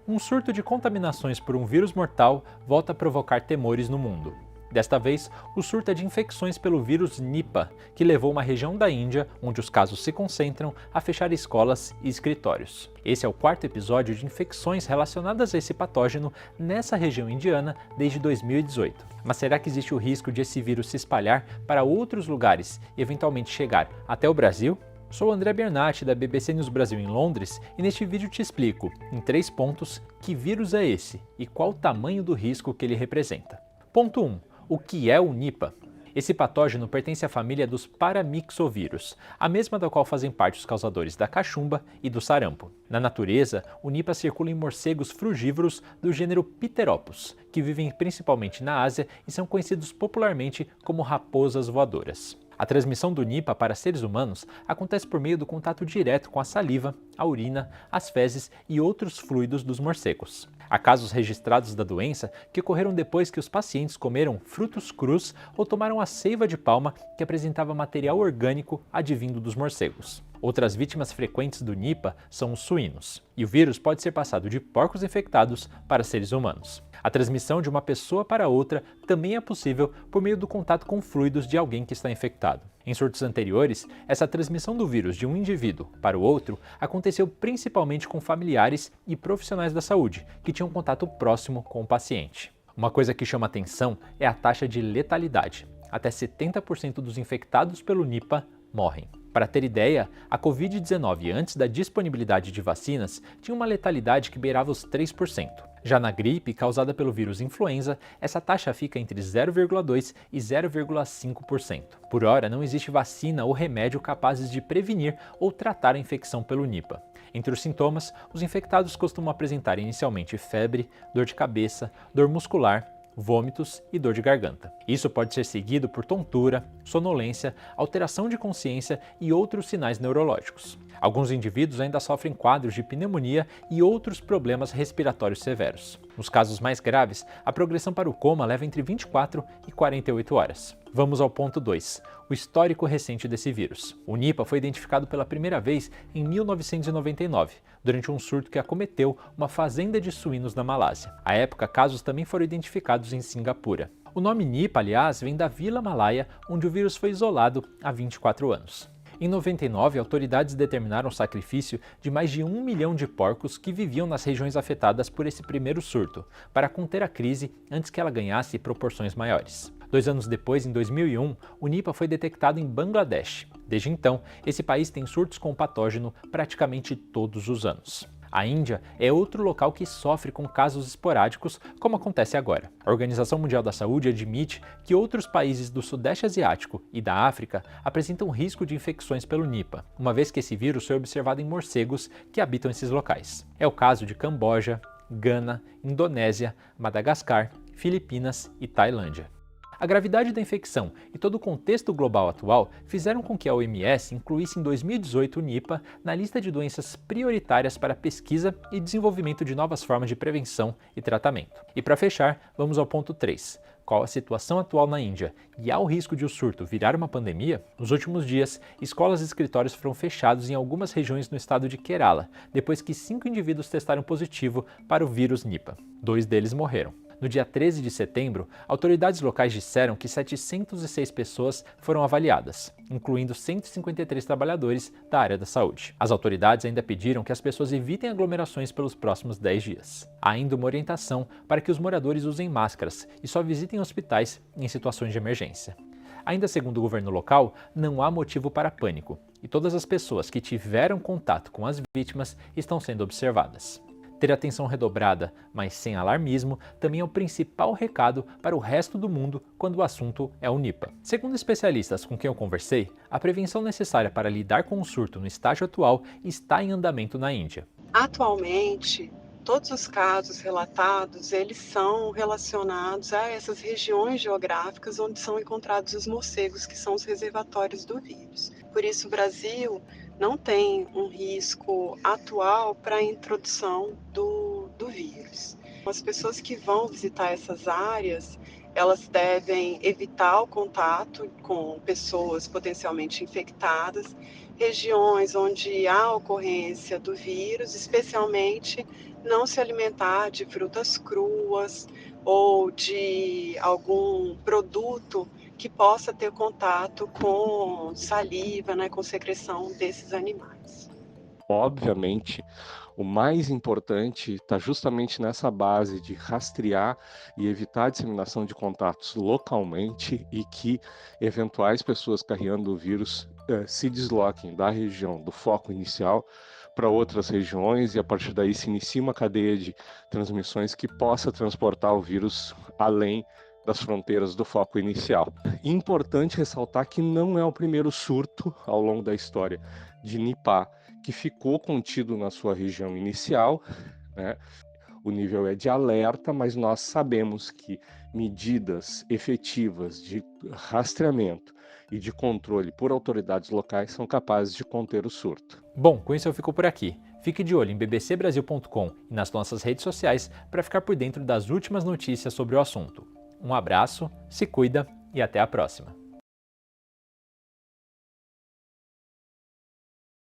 Um surto de contaminações por um vírus mortal volta a provocar temores no mundo. Desta vez, o surto é de infecções pelo vírus Nipah, que levou uma região da Índia, onde os casos se concentram, a fechar escolas e escritórios. Esse é o quarto episódio de infecções relacionadas a esse patógeno nessa região indiana desde 2018. Mas será que existe o risco de esse vírus se espalhar para outros lugares e eventualmente chegar até o Brasil? Sou André Bernatti, da BBC News Brasil em Londres, e neste vídeo te explico, em 3 pontos, que vírus é esse e qual o tamanho do risco que ele representa. Ponto 1. O que é o Nipah? Esse patógeno pertence à família dos paramyxovírus, a mesma da qual fazem parte os causadores da cachumba e do sarampo. Na natureza, o Nipah circula em morcegos frugívoros do gênero Pteropus, que vivem principalmente na Ásia e são conhecidos popularmente como raposas voadoras. A transmissão do Nipah para seres humanos acontece por meio do contato direto com a saliva, a urina, as fezes e outros fluidos dos morcegos. Há casos registrados da doença que ocorreram depois que os pacientes comeram frutos crus ou tomaram a seiva de palma que apresentava material orgânico advindo dos morcegos. Outras vítimas frequentes do Nipah são os suínos, e o vírus pode ser passado de porcos infectados para seres humanos. A transmissão de uma pessoa para outra também é possível por meio do contato com fluidos de alguém que está infectado. Em surtos anteriores, essa transmissão do vírus de um indivíduo para o outro aconteceu principalmente com familiares e profissionais da saúde, que tinham contato próximo com o paciente. Uma coisa que chama atenção é a taxa de letalidade. Até 70% dos infectados pelo Nipah morrem. Para ter ideia, a Covid-19 antes da disponibilidade de vacinas tinha uma letalidade que beirava os 3%. Já na gripe, causada pelo vírus influenza, essa taxa fica entre 0,2% e 0,5%. Por hora, não existe vacina ou remédio capazes de prevenir ou tratar a infecção pelo Nipah. Entre os sintomas, os infectados costumam apresentar inicialmente febre, dor de cabeça, dor muscular, vômitos e dor de garganta. Isso pode ser seguido por tontura, sonolência, alteração de consciência e outros sinais neurológicos. Alguns indivíduos ainda sofrem quadros de pneumonia e outros problemas respiratórios severos. Nos casos mais graves, a progressão para o coma leva entre 24 e 48 horas. Vamos ao ponto 2, o histórico recente desse vírus. O Nipah foi identificado pela primeira vez em 1999, durante um surto que acometeu uma fazenda de suínos na Malásia. À época, casos também foram identificados em Singapura. O nome Nipah, aliás, vem da Vila Malaya, onde o vírus foi isolado há 24 anos. Em 99, autoridades determinaram o sacrifício de mais de 1 milhão de porcos que viviam nas regiões afetadas por esse primeiro surto, para conter a crise antes que ela ganhasse proporções maiores. 2 anos depois, em 2001, o Nipah foi detectado em Bangladesh. Desde então, esse país tem surtos com o patógeno praticamente todos os anos. A Índia é outro local que sofre com casos esporádicos, como acontece agora. A Organização Mundial da Saúde admite que outros países do Sudeste Asiático e da África apresentam risco de infecções pelo Nipah, uma vez que esse vírus foi observado em morcegos que habitam esses locais. É o caso de Camboja, Gana, Indonésia, Madagascar, Filipinas e Tailândia. A gravidade da infecção e todo o contexto global atual fizeram com que a OMS incluísse em 2018 o Nipah na lista de doenças prioritárias para pesquisa e desenvolvimento de novas formas de prevenção e tratamento. E para fechar, vamos ao ponto 3. Qual a situação atual na Índia e há o risco de o surto virar uma pandemia? Nos últimos dias, escolas e escritórios foram fechados em algumas regiões no estado de Kerala, depois que 5 indivíduos testaram positivo para o vírus Nipah. 2 deles morreram. No dia 13 de setembro, autoridades locais disseram que 706 pessoas foram avaliadas, incluindo 153 trabalhadores da área da saúde. As autoridades ainda pediram que as pessoas evitem aglomerações pelos próximos 10 dias. Há ainda uma orientação para que os moradores usem máscaras e só visitem hospitais em situações de emergência. Ainda segundo o governo local, não há motivo para pânico, e todas as pessoas que tiveram contato com as vítimas estão sendo observadas. Ter atenção redobrada, mas sem alarmismo, também é o principal recado para o resto do mundo quando o assunto é o Nipah. Segundo especialistas com quem eu conversei, a prevenção necessária para lidar com o surto no estágio atual está em andamento na Índia. Atualmente, todos os casos relatados, eles são relacionados a essas regiões geográficas onde são encontrados os morcegos, que são os reservatórios do vírus. Por isso, o Brasil não tem um risco atual para a introdução do vírus. As pessoas que vão visitar essas áreas, elas devem evitar o contato com pessoas potencialmente infectadas regiões onde há ocorrência do vírus, especialmente não se alimentar de frutas cruas ou de algum produto que possa ter contato com saliva, né, com secreção desses animais. Obviamente, o mais importante está justamente nessa base de rastrear e evitar a disseminação de contatos localmente e que eventuais pessoas carregando o vírus se desloquem da região do foco inicial para outras regiões e a partir daí se inicia uma cadeia de transmissões que possa transportar o vírus além das fronteiras do foco inicial. Importante ressaltar que não é o primeiro surto ao longo da história de Nipah que ficou contido na sua região inicial, né? O nível é de alerta, mas nós sabemos que medidas efetivas de rastreamento e de controle por autoridades locais são capazes de conter o surto. Bom, com isso eu fico por aqui. Fique de olho em bbcbrasil.com e nas nossas redes sociais para ficar por dentro das últimas notícias sobre o assunto. Um abraço, se cuida e até a próxima!